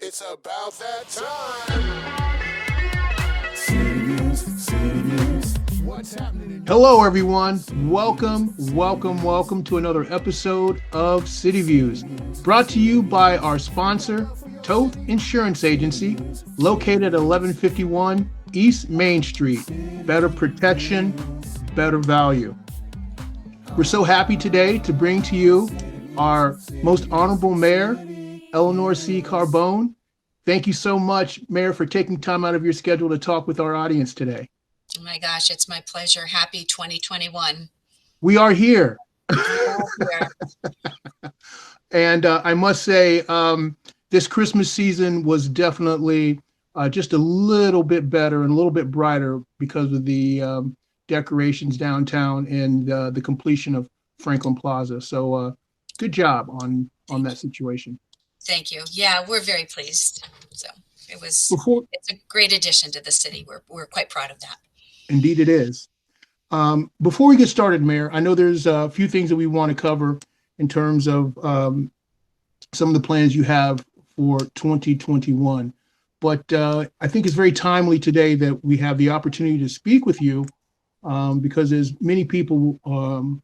It's about that time. What's happening? Hello, everyone. Welcome to another episode of City Views, brought to you by our sponsor, Toth Insurance Agency, located at 1151 East Main Street. Better protection, better value. We're so happy today to bring to you our most honorable mayor, Elinor C. Carbone. Thank you so much, Mayor, for taking time out of your schedule to talk with our audience today. Oh my gosh, it's my pleasure. Happy 2021. We are here. Yeah. And I must say, this Christmas season was definitely just a little bit better and a little bit brighter because of the decorations downtown and the completion of Franklin Plaza. So good job on that situation. Thank you. Yeah, we're very pleased. So it's a great addition to the city. We're quite proud of that. Indeed it is. Before we get started, Mayor, I know there's a few things that we want to cover in terms of some of the plans you have for 2021. But I think it's very timely today that we have the opportunity to speak with you because as many people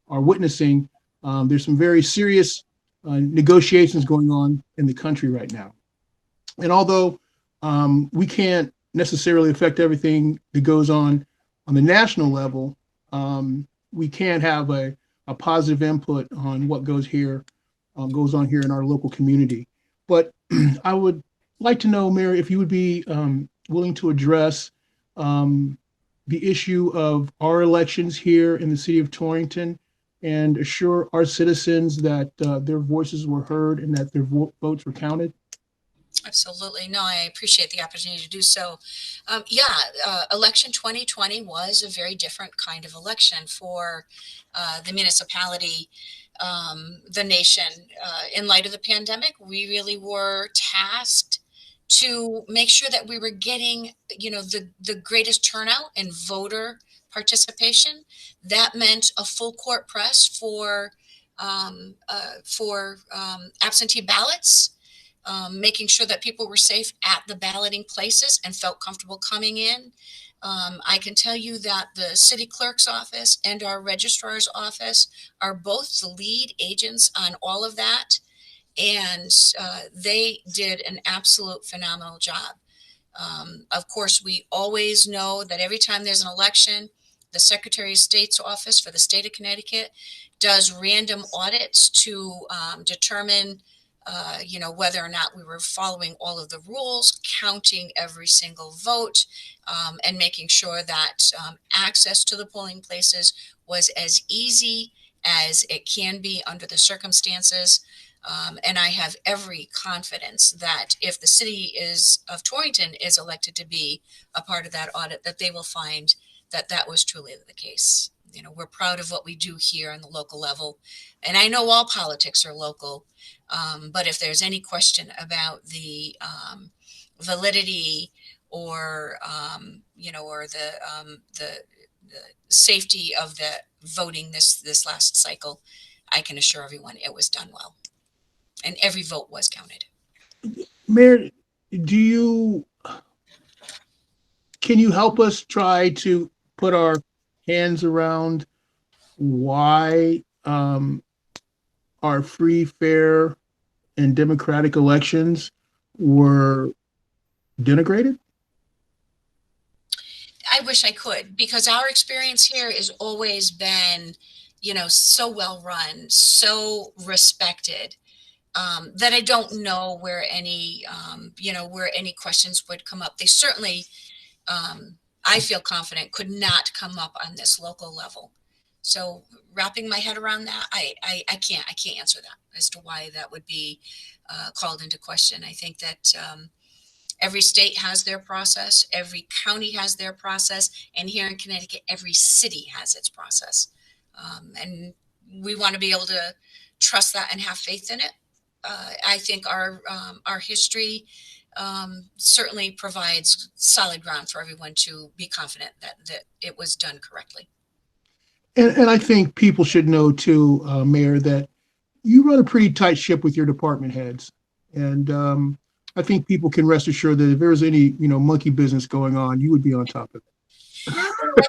are witnessing, there's some very serious negotiations going on in the country right now. And although we can't necessarily affect everything that goes on the national level, we can have a positive input on what goes on here in our local community. But I would like to know, Mayor, if you would be willing to address the issue of our elections here in the city of Torrington and assure our citizens that their voices were heard and that their votes were counted. Absolutely. No, I appreciate the opportunity to do so. Election 2020 was a very different kind of election for the municipality, the nation. In light of the pandemic, we really were tasked to make sure that we were getting, the greatest turnout in voter participation. That meant a full court press for absentee ballots. Making sure that people were safe at the balloting places and felt comfortable coming in. I can tell you that the city clerk's office and our registrar's office are both the lead agents on all of that. And they did an absolute phenomenal job. Of course, we always know that every time there's an election, the Secretary of State's office for the state of Connecticut does random audits to determine whether or not we were following all of the rules, counting every single vote, and making sure that access to the polling places was as easy as it can be under the circumstances. And I have every confidence that if the city of Torrington is elected to be a part of that audit, that they will find that that was truly the case. We're proud of what we do here on the local level. And I know all politics are local, but if there's any question about the validity or the safety of the voting this last cycle, I can assure everyone it was done well. And every vote was counted. Mayor, can you help us try to put our hands around why our free, fair, and democratic elections were denigrated? I wish I could, because our experience here has always been, so well run, so respected, that I don't know where any questions would come up. They certainly, I feel confident, could not come up on this local level. So wrapping my head around that, I can't answer that as to why that would be called into question. I think that every state has their process, every county has their process, and here in Connecticut, every city has its process. And we want to be able to trust that and have faith in it. I think our history certainly provides solid ground for everyone to be confident that it was done correctly. And I think people should know too, Mayor, that you run a pretty tight ship with your department heads. And I think people can rest assured that if there's any, monkey business going on, you would be on top of it. Well,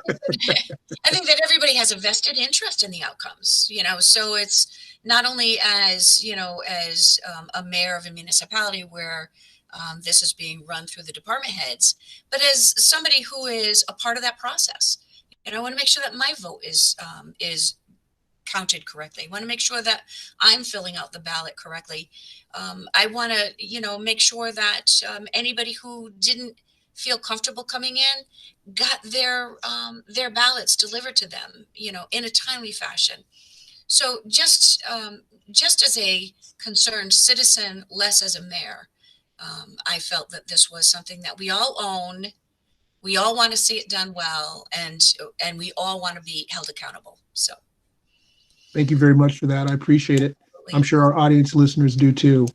I think that everybody has a vested interest in the outcomes, so it's not only as, a mayor of a municipality where this is being run through the department heads, but as somebody who is a part of that process. And I want to make sure that my vote is counted correctly. I want to make sure that I'm filling out the ballot correctly. I want to, make sure that anybody who didn't feel comfortable coming in got their ballots delivered to them, in a timely fashion. So just as a concerned citizen, less as a mayor, I felt that this was something that we all own. We all want to see it done well, and we all want to be held accountable. So. Thank you very much for that. I appreciate it. Absolutely. I'm sure our audience listeners do too.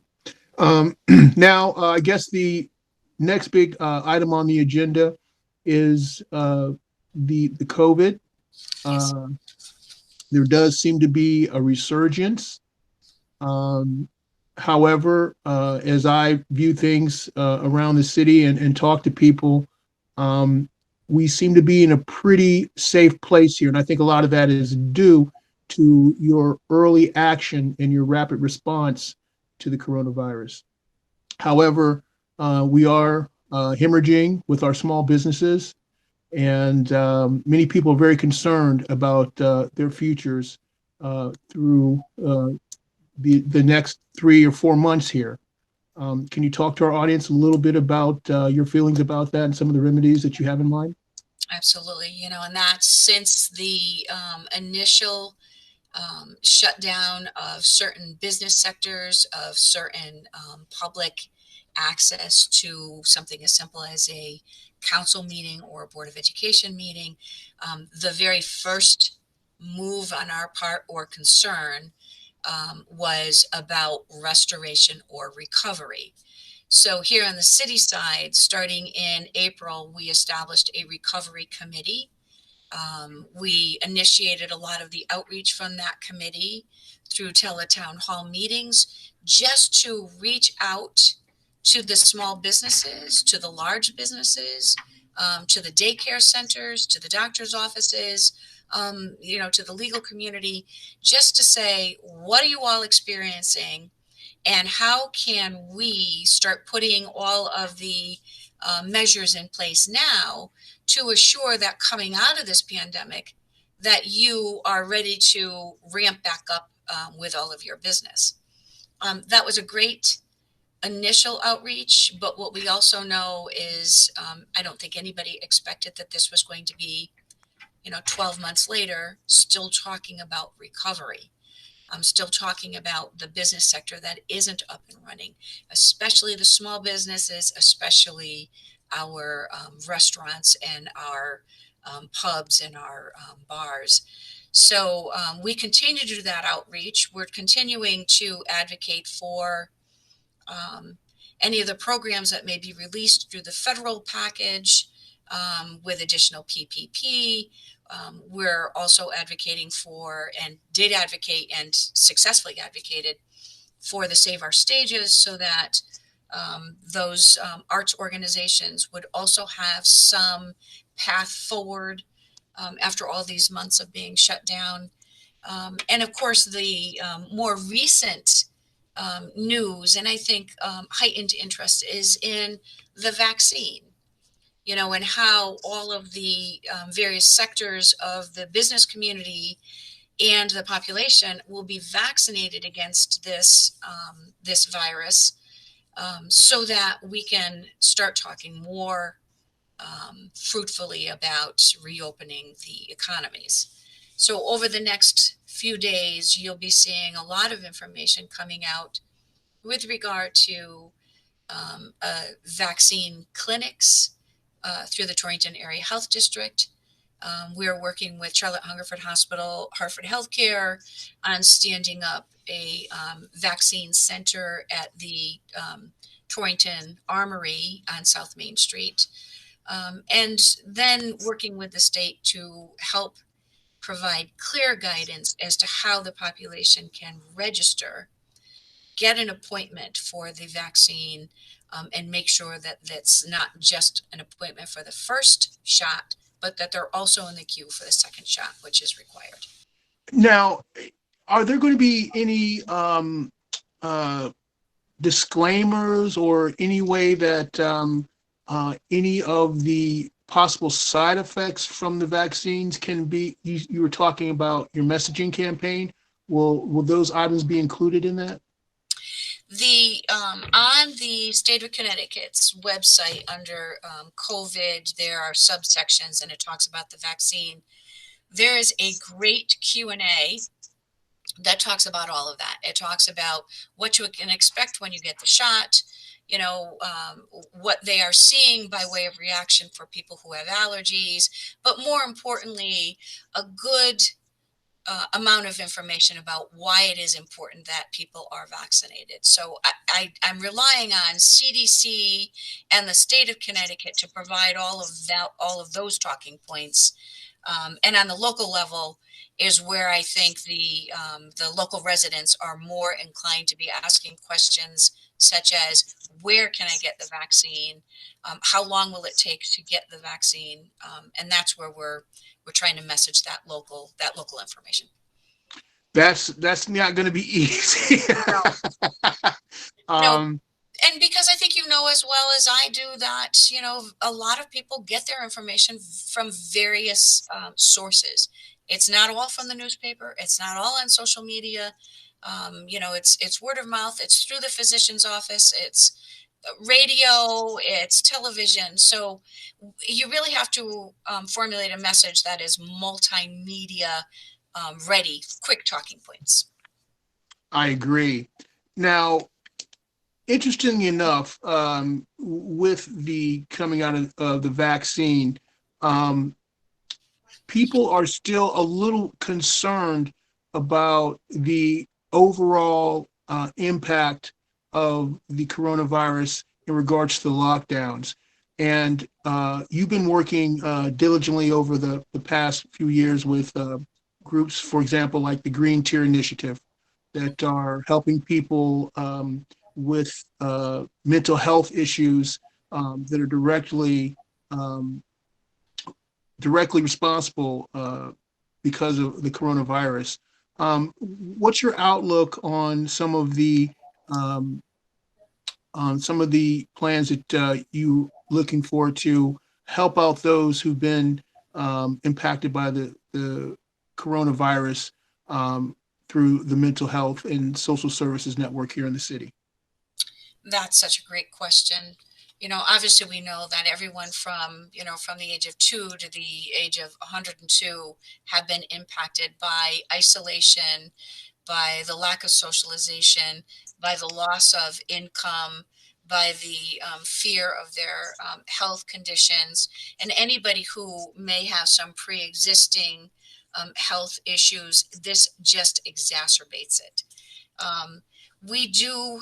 Now, I guess the next big item on the agenda is the COVID. Yes. There does seem to be a resurgence. However, as I view things around the city and talk to people, we seem to be in a pretty safe place here. And I think a lot of that is due to your early action and your rapid response to the coronavirus. However, we are hemorrhaging with our small businesses, and many people are very concerned about their futures through the next 3 or 4 months here. Can you talk to our audience a little bit about your feelings about that and some of the remedies that you have in mind? Absolutely. And that's since the initial shutdown of certain business sectors, of certain public access to something as simple as a council meeting or a board of education meeting. The very first move on our part or concern was about restoration or recovery. So here on the city side, starting in April, we established a recovery committee. We initiated a lot of the outreach from that committee through teletown hall meetings, just to reach out to the small businesses, to the large businesses, to the daycare centers, to the doctor's offices, to the legal community, just to say, what are you all experiencing? And how can we start putting all of the measures in place now to assure that coming out of this pandemic, that you are ready to ramp back up with all of your business. That was a great initial outreach, but what we also know is I don't think anybody expected that this was going to be, 12 months later, still talking about recovery. I'm still talking about the business sector that isn't up and running, especially the small businesses, especially our restaurants and our pubs and our bars. So we continue to do that outreach. We're continuing to advocate for any of the programs that may be released through the federal package with additional PPP. We're also advocating for, and did advocate and successfully advocated for, the Save Our Stages, so that those arts organizations would also have some path forward after all these months of being shut down. And of course, the more recent news, and I think heightened interest, is in the vaccine. And how all of the various sectors of the business community and the population will be vaccinated against this virus, so that we can start talking more fruitfully about reopening the economies. So over the next few days, you'll be seeing a lot of information coming out with regard to vaccine clinics through the Torrington Area Health District. We're working with Charlotte Hungerford Hospital, Hartford Healthcare, on standing up a vaccine center at the Torrington Armory on South Main Street. And then working with the state to help provide clear guidance as to how the population can register, get an appointment for the vaccine, and make sure that that's not just an appointment for the first shot, but that they're also in the queue for the second shot, which is required. Now, are there going to be any uh, disclaimers or any way that any of the possible side effects from the vaccines can be? You were talking about your messaging campaign. Will those items be included in that? The on the state of Connecticut's website under COVID, there are subsections, and it talks about the vaccine. There is a great Q&A that talks about all of that. It talks about what you can expect when you get the shot, what they are seeing by way of reaction for people who have allergies, but more importantly, a good amount of information about why it is important that people are vaccinated. So I'm relying on CDC and the state of Connecticut to provide all of that, all of those talking points. And on the local level is where I think the local residents are more inclined to be asking questions such as, where can I get the vaccine? How long will it take to get the vaccine? And that's where we're trying to message that local information. That's not going to be easy. No. um, And because I think as well as I do that, a lot of people get their information from various sources. It's not all from the newspaper. It's not all on social media. It's word of mouth. It's through the physician's office. It's radio. It's television. So you really have to formulate a message that is multimedia ready, quick talking points. I agree. Now, interestingly enough, with the coming out of the vaccine, people are still a little concerned about the overall impact of the coronavirus in regards to the lockdowns. And you've been working diligently over the past few years with groups, for example, like the Green Tier Initiative, that are helping people with mental health issues that are directly responsible because of the coronavirus. What's your outlook on some of the plans that you looking for to help out those who've been impacted by the coronavirus through the mental health and social services network here in the city? That's such a great question. Obviously we know that everyone from the age of 2 to the age of 102 have been impacted by isolation, by the lack of socialization, by the loss of income, by the fear of their health conditions, and anybody who may have some pre-existing health issues. This just exacerbates it. We do,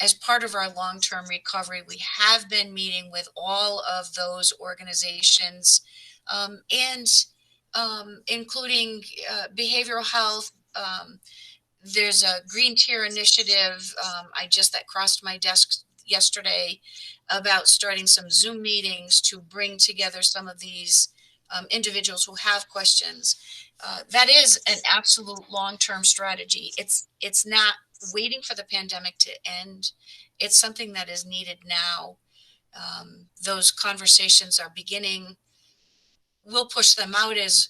as part of our long-term recovery, we have been meeting with all of those organizations, and including behavioral health. There's a Green Tier initiative that crossed my desk yesterday about starting some Zoom meetings to bring together some of these individuals who have questions. That is an absolute long-term strategy. It's not waiting for the pandemic to end. It's something that is needed now. Those conversations are beginning. We'll push them out as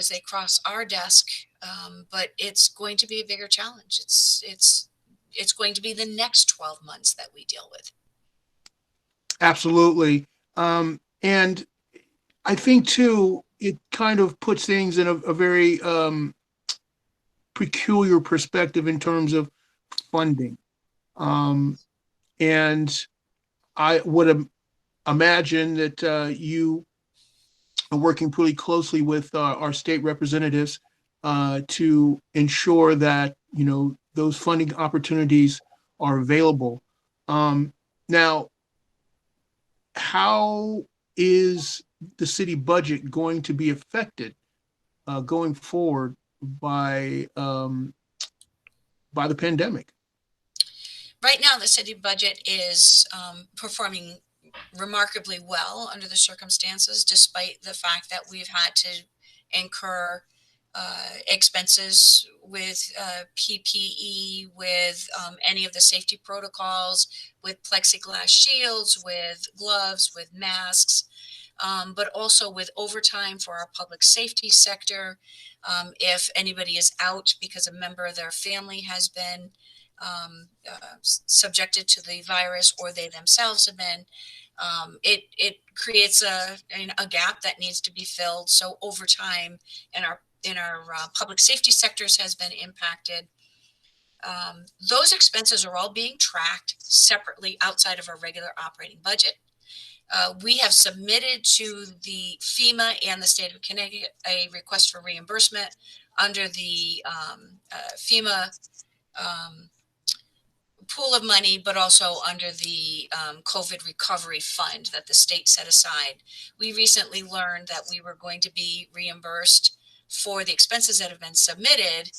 they cross our desk, but it's going to be a bigger challenge. It's going to be the next 12 months that we deal with. Absolutely. And I think too, it kind of puts things in a very peculiar perspective in terms of funding. And I would imagine that you are working pretty closely with our state representatives to ensure that, those funding opportunities are available. Now, how is the city budget going to be affected going forward by the pandemic? Right now, the city budget is performing remarkably well under the circumstances, despite the fact that we've had to incur expenses with PPE, with any of the safety protocols, with plexiglass shields, with gloves, with masks, but also with overtime for our public safety sector. If anybody is out because a member of their family has been subjected to the virus or they themselves have been, it creates a gap that needs to be filled. So overtime in our public safety sectors has been impacted. Those expenses are all being tracked separately outside of our regular operating budget. We have submitted to the FEMA and the state of Connecticut a request for reimbursement under the FEMA pool of money, but also under the COVID recovery fund that the state set aside. We recently learned that we were going to be reimbursed for the expenses that have been submitted,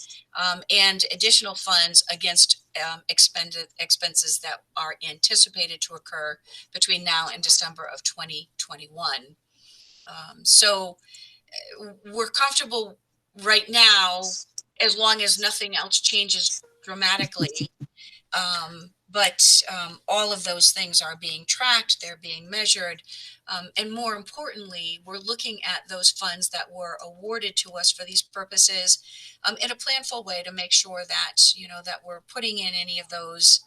and additional funds against expenses that are anticipated to occur between now and December of 2021. So we're comfortable right now, as long as nothing else changes dramatically. But all of those things are being tracked, they're being measured. And more importantly, we're looking at those funds that were awarded to us for these purposes in a planful way to make sure that, that we're putting in any of those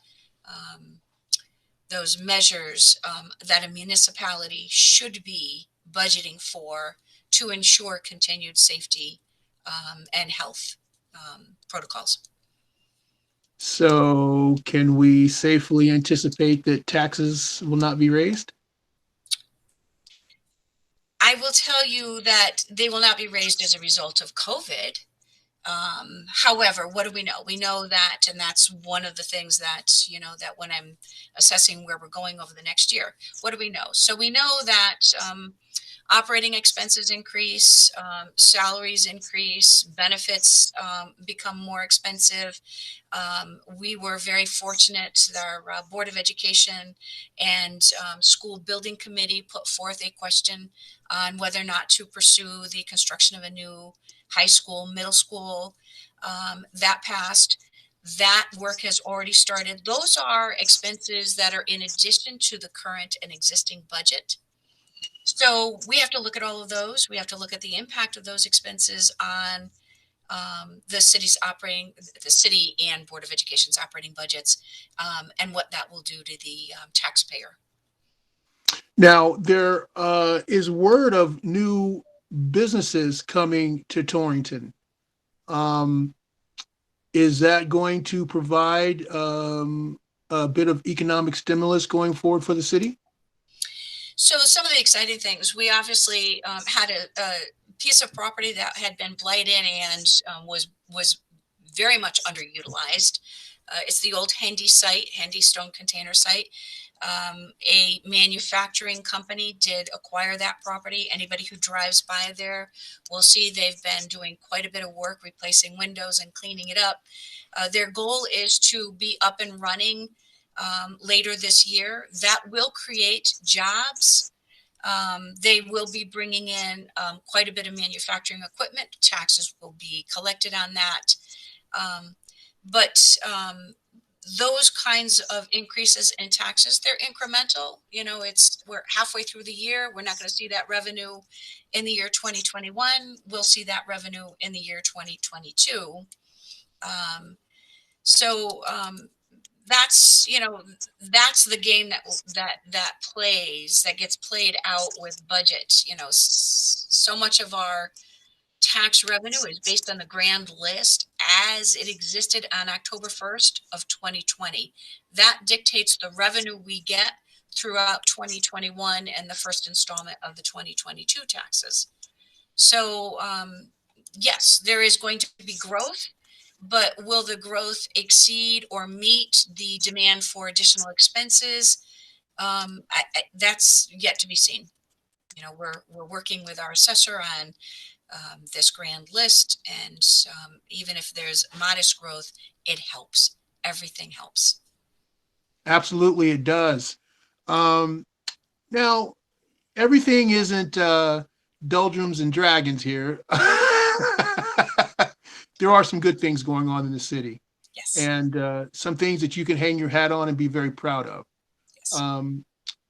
measures that a municipality should be budgeting for to ensure continued safety and health protocols. So can we safely anticipate that taxes will not be raised? I will tell you that they will not be raised as a result of COVID. However, what do we know? We know that, and that's one of the things that, that when I'm assessing where we're going over the next year, what do we know? So we know that operating expenses increase, salaries increase, benefits become more expensive. We were very fortunate that our Board of Education and School Building Committee put forth a question on whether or not to pursue the construction of a new high school, middle school. That passed. That work has already started. Those are expenses that are in addition to the current and existing budget. So we have to look at all of those. We have to look at the impact of those expenses on the city and Board of Education's operating budgets, and what that will do to the taxpayer. Now, there is word of new businesses coming to Torrington. Is that going to provide a bit of economic stimulus going forward for the city? So some of the exciting things, we obviously had a piece of property that had been blighted and was very much underutilized. It's the old Hendy site, Hendy Stone Container site. A manufacturing company did acquire that property. Anybody who drives by there will see they've been doing quite a bit of work replacing windows and cleaning it up. Their goal is to be up and running later this year. That will create jobs. They will be bringing in quite a bit of manufacturing equipment. Taxes will be collected on that. But those kinds of increases in taxes, they're incremental. We're halfway through the year. We're not going to see that revenue in the year 2021. We'll see that revenue in the year 2022. That's the game that gets played out with budget. So much of our tax revenue is based on the grand list as it existed on October 1st of 2020. That dictates the revenue we get throughout 2021 and the first installment of the 2022 taxes. So yes, there is going to be growth, but will the growth exceed or meet the demand for additional expenses? That's yet to be seen. We're working with our assessor on this grand list, and even if there's modest growth, it helps. Everything helps. Absolutely, it does. Now, everything isn't doldrums and dragons here. There are some good things going on in the city, Yes, and some things that you can hang your hat on and be very proud of. yes.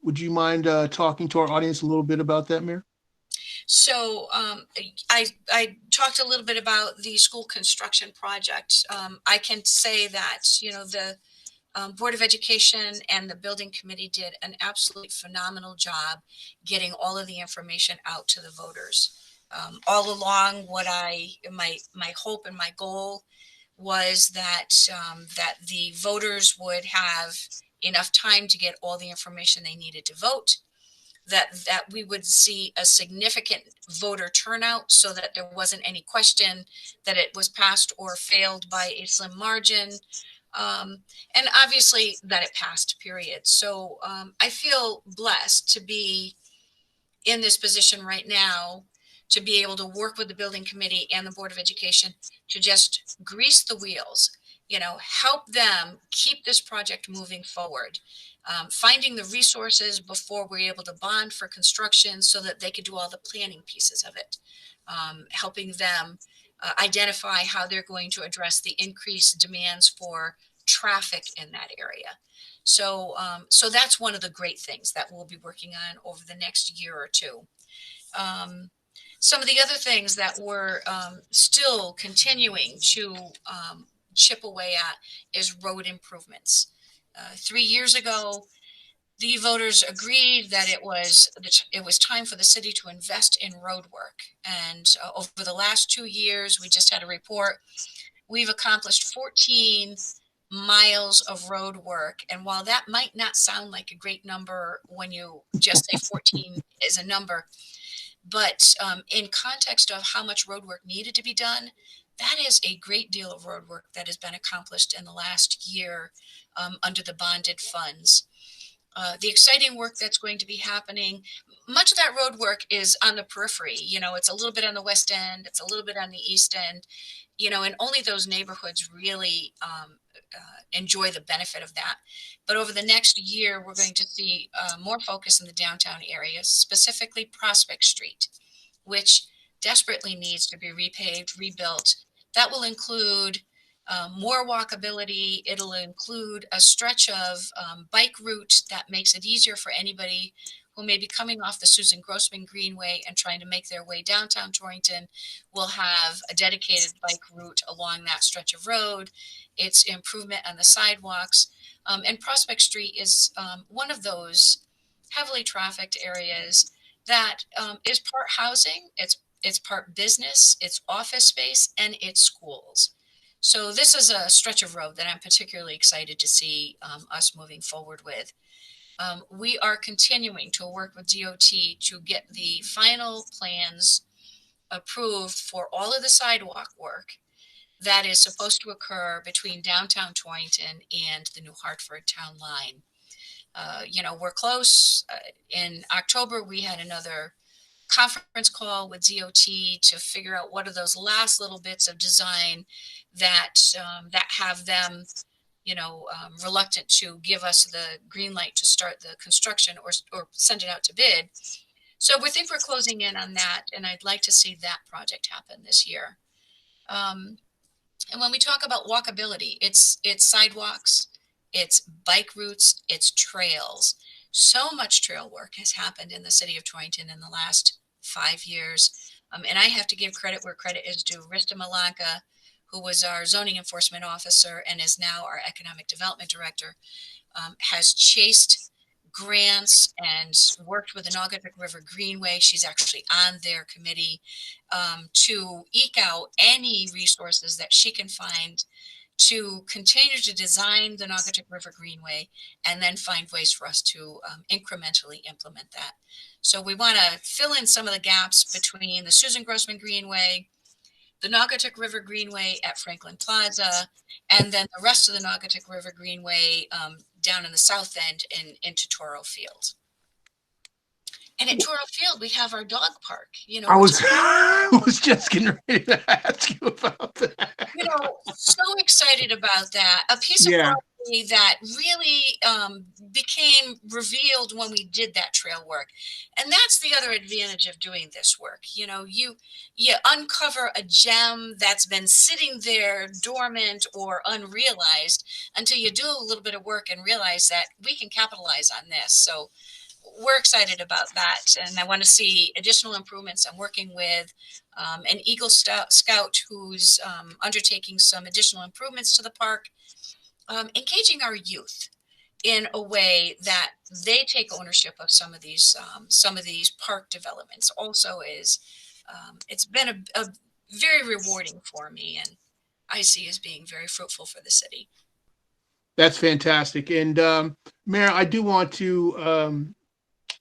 Would you mind talking to our audience a little bit about that, Mayor? So I talked a little bit about the school construction project. I can say that, you know, the Board of Education and the building committee did an absolutely phenomenal job getting all of the information out to the voters. All along, my hope and my goal was that that the voters would have enough time to get all the information they needed to vote, that we would see a significant voter turnout so that there wasn't any question that it was passed or failed by a slim margin, and obviously that it passed, period. So I feel blessed to be in this position right now, to be able to work with the building committee and the Board of Education to just grease the wheels, you know, help them keep this project moving forward, finding the resources before we're able to bond for construction so that they could do all the planning pieces of it, helping them identify how they're going to address the increased demands for traffic in that area. So, so that's one of the great things that we'll be working on over the next year or two. Some of the other things that we're still continuing to chip away at is road improvements. 3 years ago, the voters agreed that it was time for the city to invest in road work. And over the last 2 years, we just had a report. We've accomplished 14 miles of road work. And while that might not sound like a great number when you just say 14 is a number, but in context of how much road work needed to be done, that is a great deal of road work that has been accomplished in the last year under the bonded funds. The exciting work that's going to be happening, much of that road work is on the periphery. You know, it's a little bit on the west end, it's a little bit on the east end, you know, and only those neighborhoods really enjoy the benefit of that. But over the next year, we're going to see more focus in the downtown areas, specifically Prospect Street, which desperately needs to be repaved, rebuilt. That will include more walkability. It'll include a stretch of bike route that makes it easier for anybody who may be coming off the Susan Grossman Greenway and trying to make their way downtown Torrington. Will have a dedicated bike route along that stretch of road. It's improvement on the sidewalks. And Prospect Street is one of those heavily trafficked areas that is part housing, it's part business, it's office space, and it's schools. So this is a stretch of road that I'm particularly excited to see us moving forward with. We are continuing to work with DOT to get the final plans approved for all of the sidewalk work that is supposed to occur between downtown Torrington and the New Hartford town line. You know, we're close. In October, we had another conference call with DOT to figure out what are those last little bits of design that that have them, you know, reluctant to give us the green light to start the construction or send it out to bid. So we think we're closing in on that, and I'd like to see that project happen this year. And when we talk about walkability, it's sidewalks, it's bike routes, it's trails. So much trail work has happened in the city of Torrington in the last 5 years. And I have to give credit where credit is due. Rista Malanka, who was our zoning enforcement officer and is now our economic development director, has chased grants and worked with the Naugatuck River Greenway. She's actually on their committee to eke out any resources that she can find to continue to design the Naugatuck River Greenway and then find ways for us to incrementally implement that. So we want to fill in some of the gaps between the Susan Grossman Greenway, the Naugatuck River Greenway at Franklin Plaza, and then the rest of the Naugatuck River Greenway down in the south end and into Toro Field. And at Toro Field, we have our dog park. You know, I was just getting ready to ask you about that. You know, so excited about that. A piece of Yeah. property that really became revealed when we did that trail work. And that's the other advantage of doing this work. You uncover a gem that's been sitting there dormant or unrealized until you do a little bit of work and realize that we can capitalize on this. So we're excited about that, and I want to see additional improvements. I'm working with an Eagle Scout who's undertaking some additional improvements to the park, engaging our youth in a way that they take ownership of some of these park developments. Also, is it's been a very rewarding for me, and I see as being very fruitful for the city. That's fantastic. And Mayor, I do want to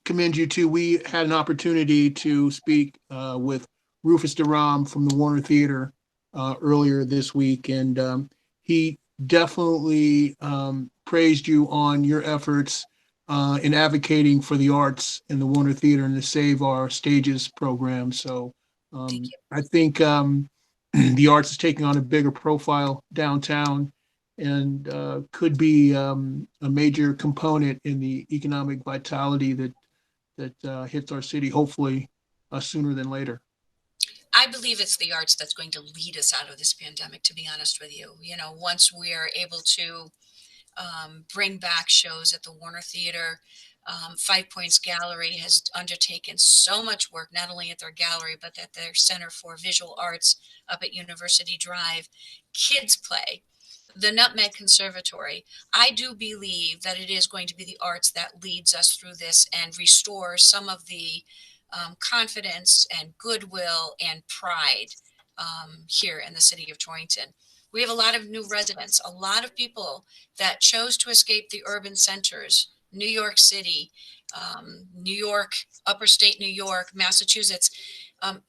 commend you too. We had an opportunity to speak with Rufus Durham from the Warner Theater earlier this week, and he definitely praised you on your efforts in advocating for the arts in the Warner Theater and the Save Our Stages program. So I think the arts is taking on a bigger profile downtown and could be a major component in the economic vitality that hits our city, hopefully sooner than later. I believe it's the arts that's going to lead us out of this pandemic, to be honest with you. Once we are able to bring back shows at the Warner Theater, Five Points Gallery has undertaken so much work, not only at their gallery, but at their Center for Visual Arts up at University Drive. Kids Play, the Nutmeg Conservatory. I do believe that it is going to be the arts that leads us through this and restore some of the confidence and goodwill and pride here in the city of Torrington. We have a lot of new residents, a lot of people that chose to escape the urban centers, New York City, New York, upper state New York, Massachusetts.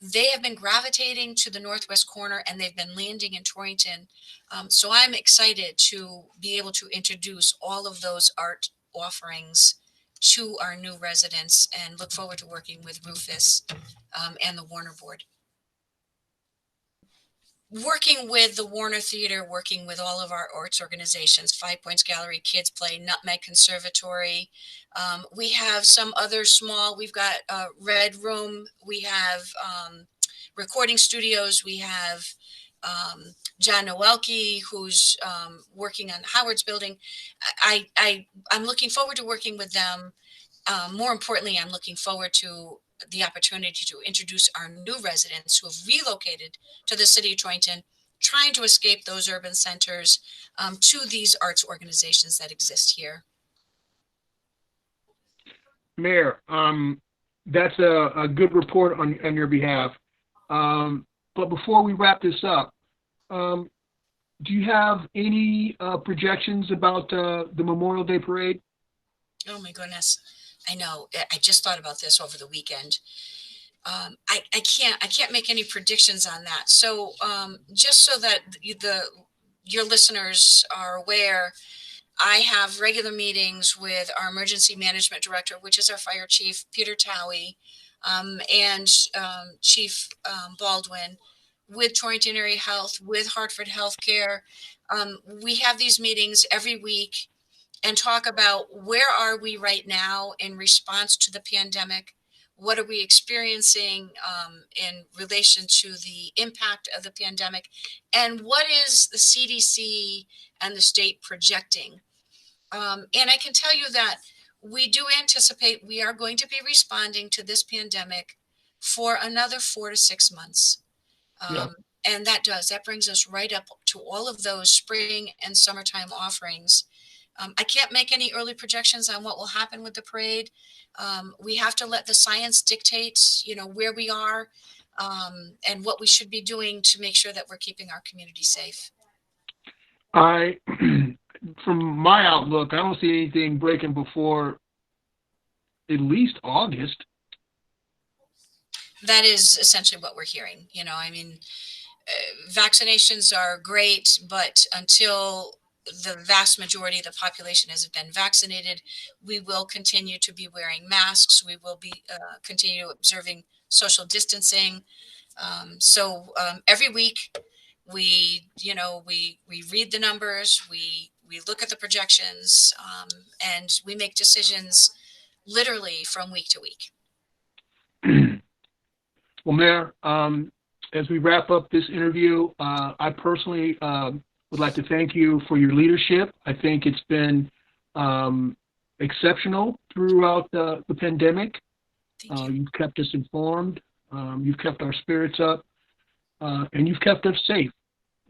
They have been gravitating to the northwest corner, and they've been landing in Torrington. So I'm excited to be able to introduce all of those art offerings to our new residents, and look forward to working with Rufus and the Warner Board. Working with the Warner Theater, working with all of our arts organizations, Five Points Gallery, Kids Play, Nutmeg Conservatory. We have some other we've got Red Room, we have recording studios, we have John Nowelke, who's working on Howard's building. I'm looking forward to working with them. More importantly, I'm looking forward to the opportunity to introduce our new residents who have relocated to the city of Torrington, trying to escape those urban centers, to these arts organizations that exist here. Mayor, that's a good report on your behalf. But before we wrap this up, do you have any projections about the Memorial Day Parade? Oh my goodness. I know. I just thought about this over the weekend. I can't make any predictions on that. So just so that your listeners are aware, I have regular meetings with our emergency management director, which is our fire chief, Peter Towie, and Chief Baldwin, with Torrington Area Health, with Hartford Healthcare. We have these meetings every week and talk about where are we right now in response to the pandemic. What are we experiencing in relation to the impact of the pandemic? And what is the CDC and the state projecting? And I can tell you that we do anticipate we are going to be responding to this pandemic for another 4 to 6 months. Yeah. And that brings us right up to all of those spring and summertime offerings. I can't make any early projections on what will happen with the parade. We have to let the science dictate, where we are and what we should be doing to make sure that we're keeping our community safe. From my outlook, I don't see anything breaking before at least August. That is essentially what we're hearing. Vaccinations are great, but until the vast majority of the population has been vaccinated, we will continue to be wearing masks. We will be continue observing social distancing. So every week we read the numbers, we we look at the projections, and we make decisions literally from week to week. Well, Mayor, as we wrap up this interview, I personally would like to thank you for your leadership. I think it's been exceptional throughout the pandemic. You've kept us informed. You've kept our spirits up, and you've kept us safe.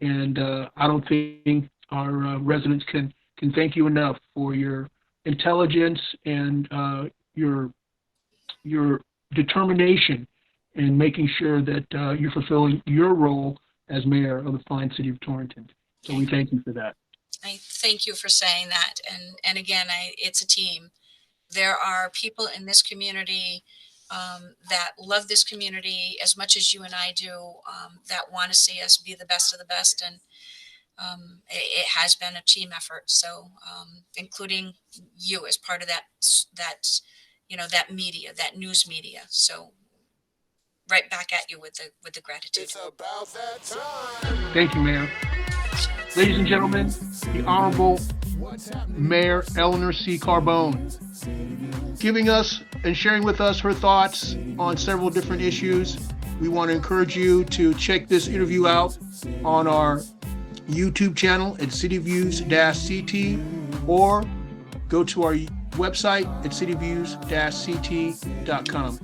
And I don't think our residents can thank you enough for your intelligence and your determination in making sure that you're fulfilling your role as mayor of the fine city of Torrington. So we thank you for that. I thank you for saying that. And again, it's a team. There are people in this community that love this community as much as you and I do, that want to see us be the best of the best. And it has been a team effort. So including you as part of that media, that news media. So right back at you with the gratitude. It's about that time. Thank you, Mayor. Ladies and gentlemen, the Honorable Mayor Elinor C. Carbone, giving us and sharing with us her thoughts on several different issues. We want to encourage you to check this interview out on our YouTube channel at cityviews-ct, or go to our website at cityviews-ct.com.